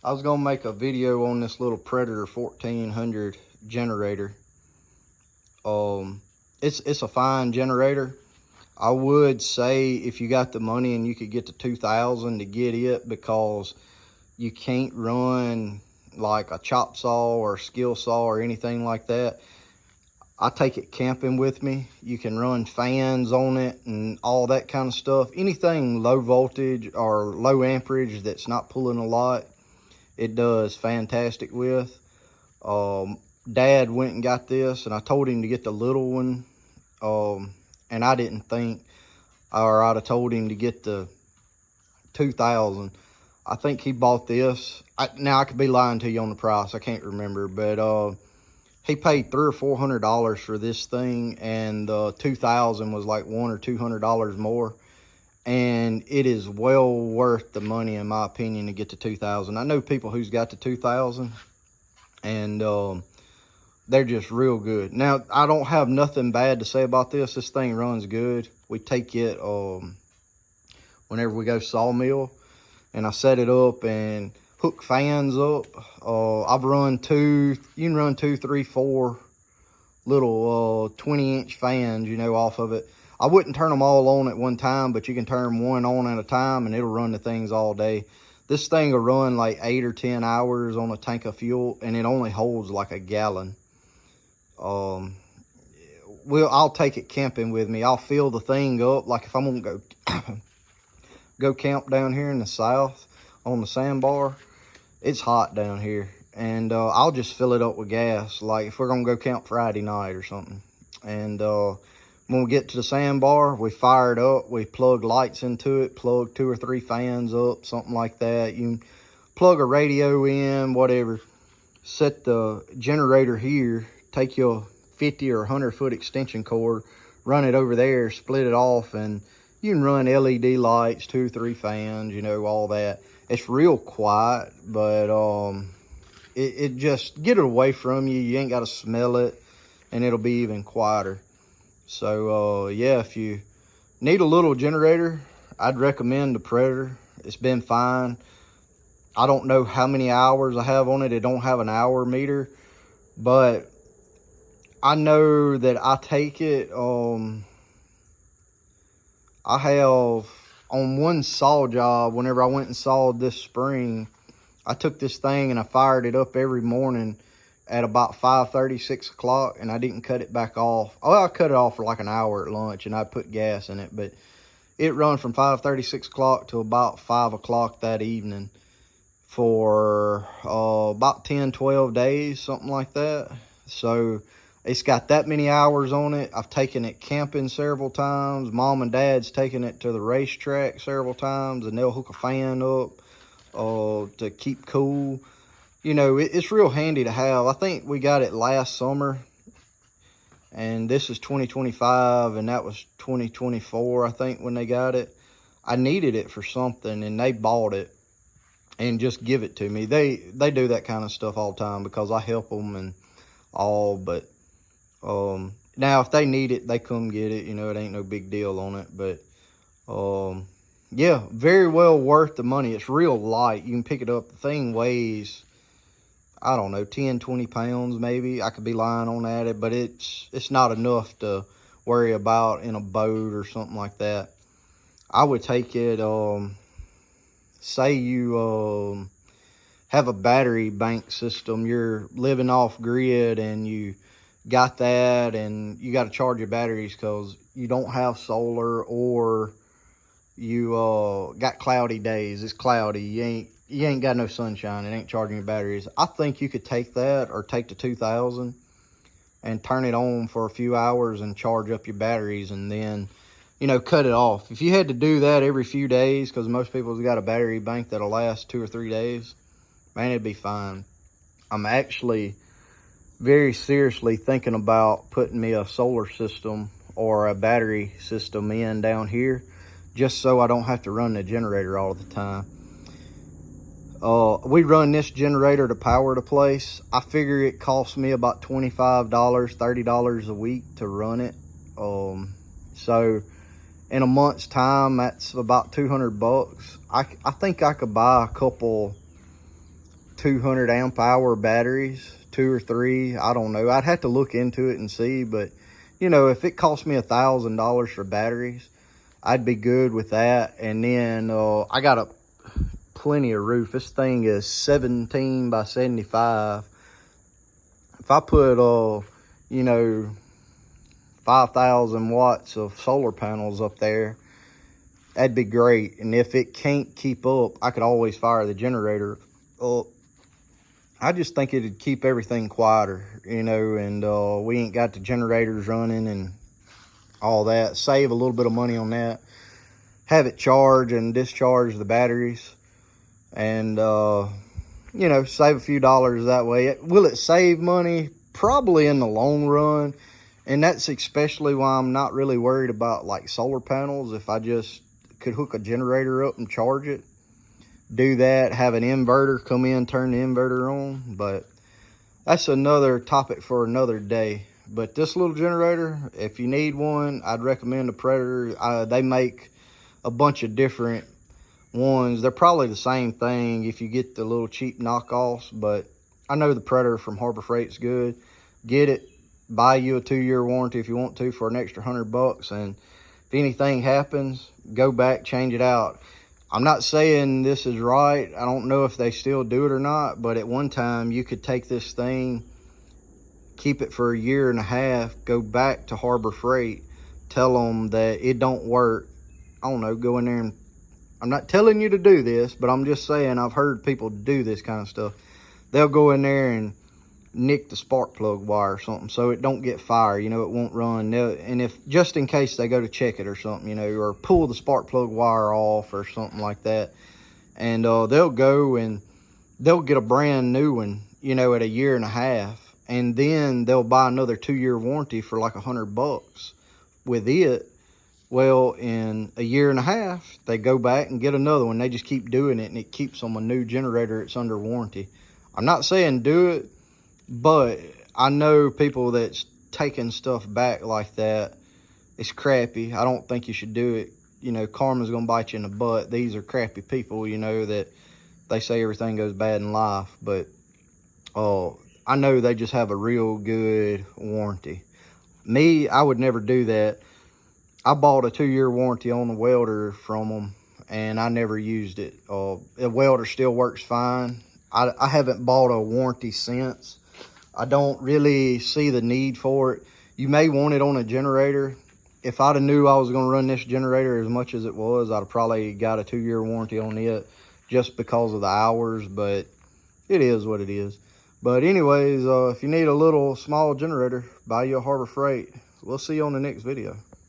I was gonna make a video on this little Predator 1400 generator. It's a fine generator. I would say if you got the money and you could get to 2,000 to get it, because you can't run like a chop saw or skill saw or anything like that. I take it camping with me. You can run fans on it and all that kind of stuff. Anything low voltage or low amperage that's not pulling a lot, it does fantastic with. Dad went and got this, and I told him to get the little one. And I didn't think, or I'd have told him to get the 2,000. I think he bought this. Now I could be lying to you on the price. I can't remember, but he paid $300 or $400 for this thing, and the 2,000 was like $100 or $200 more. And it is well worth the money, in my opinion, to get to 2,000. I know people who's got to 2,000, and they're just real good. Now, I don't have nothing bad to say about this. This thing runs good. We take it whenever we go sawmill, and I set it up and hook fans up. I've run you can run 2, 3, 4 little 20-inch fans, you know, off of it. I wouldn't turn them all on at one time, but you can turn one on at a time and it'll run the things all day. This thing will run like 8 or 10 hours on a tank of fuel, and it only holds like a gallon. I'll take it camping with me. I'll fill the thing up. Like if I'm gonna go camp down here in the south on the sandbar, it's hot down here, and I'll just fill it up with gas. Like if we're gonna go camp Friday night or something, and when we get to the sandbar, we fire it up, we plug lights into it, plug 2 or 3 fans up, something like that. You can plug a radio in, whatever. Set the generator here, take your 50 or 100 foot extension cord, run it over there, split it off, and you can run LED lights, 2 or 3 fans, you know, all that. It's real quiet, but it just get it away from you. You ain't got to smell it, and it'll be even quieter. So yeah, if you need a little generator, I'd recommend the Predator. It's been fine. I don't know how many hours I have on it. It don't have an hour meter, but I know that I take it. I have on one saw job, whenever I went and sawed this spring, I took this thing and I fired it up every morning at about 5:30, 6 o'clock, and I didn't cut it back off. Oh, I cut it off for like an hour at lunch, and I put gas in it, but it run from 5:30, 6 o'clock to about 5 o'clock that evening for about 10, 12 days, something like that. So it's got that many hours on it. I've taken it camping several times. Mom and Dad's taken it to the racetrack several times, and they'll hook a fan up to keep cool. You know, it's real handy to have. I think we got it last summer, and this is 2025, and that was 2024, I think, when they got it. I needed it for something, and they bought it and just give it to me. They do that kind of stuff all the time because I help them and all, but now if they need it, they come get it. You know, it ain't no big deal on it, but yeah, very well worth the money. It's real light. You can pick it up. The thing weighs, I don't know, 10, 20 pounds maybe. I could be lying on that, but it's not enough to worry about in a boat or something like that. I would take it, say you have a battery bank system, you're living off grid and you got that, and you got to charge your batteries because you don't have solar, or you got cloudy days. It's cloudy. You ain't got no sunshine. It ain't charging your batteries. I think you could take that, or take the 2,000 and turn it on for a few hours and charge up your batteries, and then, you know, cut it off. If you had to do that every few days, because most people's got a battery bank that'll last 2 or 3 days, man, it'd be fine. I'm actually very seriously thinking about putting me a solar system or a battery system in down here, just so I don't have to run the generator all the time. We run this generator to power the place. I figure it costs me about $25, $30 a week to run it. So in a month's time, that's about 200 bucks. I think I could buy a couple 200 amp hour batteries, 2 or 3, I don't know. I'd have to look into it and see, but you know, if it cost me $1,000 for batteries, I'd be good with that. And then I got a plenty of roof. This thing is 17 by 75. If I put you know, 5,000 watts of solar panels up there, that'd be great. And if it can't keep up, I could always fire the generator up. I just think it'd keep everything quieter, you know, and we ain't got the generators running and all that. Save a little bit of money on that. Have it charge and discharge the batteries, and you know, save a few dollars that way. Will it save money? Probably in the long run. And that's especially why I'm not really worried about like solar panels. If I just could hook a generator up and charge it, do that, have an inverter come in, turn the inverter on. But that's another topic for another day. But this little generator, if you need one, I'd recommend the Predator. They make a bunch of different ones. They're probably the same thing if you get the little cheap knockoffs, but I know the Predator from Harbor Freight's good. Get it, buy you a 2-year warranty if you want to for an extra $100, and if anything happens, go back, change it out. I'm not saying this is right. I don't know if they still do it or not, but at one time you could take this thing, keep it for a year and a half, go back to Harbor Freight, tell them that it don't work. I don't know, go in there and, I'm not telling you to do this, but I'm just saying I've heard people do this kind of stuff. They'll go in there and nick the spark plug wire or something so it don't get fire, you know, it won't run. And if, just in case they go to check it or something, you know, or pull the spark plug wire off or something like that, and they'll go and they'll get a brand new one, you know, at a year and a half, and then they'll buy another 2-year warranty for like $100 with it. Well, in a year and a half, they go back and get another one. They just keep doing it, and it keeps them a new generator. It's under warranty. I'm not saying do it, but I know people that's taking stuff back like that. It's crappy. I don't think you should do it. You know, karma's going to bite you in the butt. These are crappy people, you know, that they say everything goes bad in life. But I know they just have a real good warranty. Me, I would never do that. I bought a 2-year warranty on the welder from them, and I never used it. The welder still works fine. I haven't bought a warranty since. I don't really see the need for it. You may want it on a generator. If I'd have knew I was going to run this generator as much as it was, I'd have probably got a 2-year warranty on it just because of the hours, but it is what it is. But anyways, if you need a little small generator, buy you a Harbor Freight. We'll see you on the next video.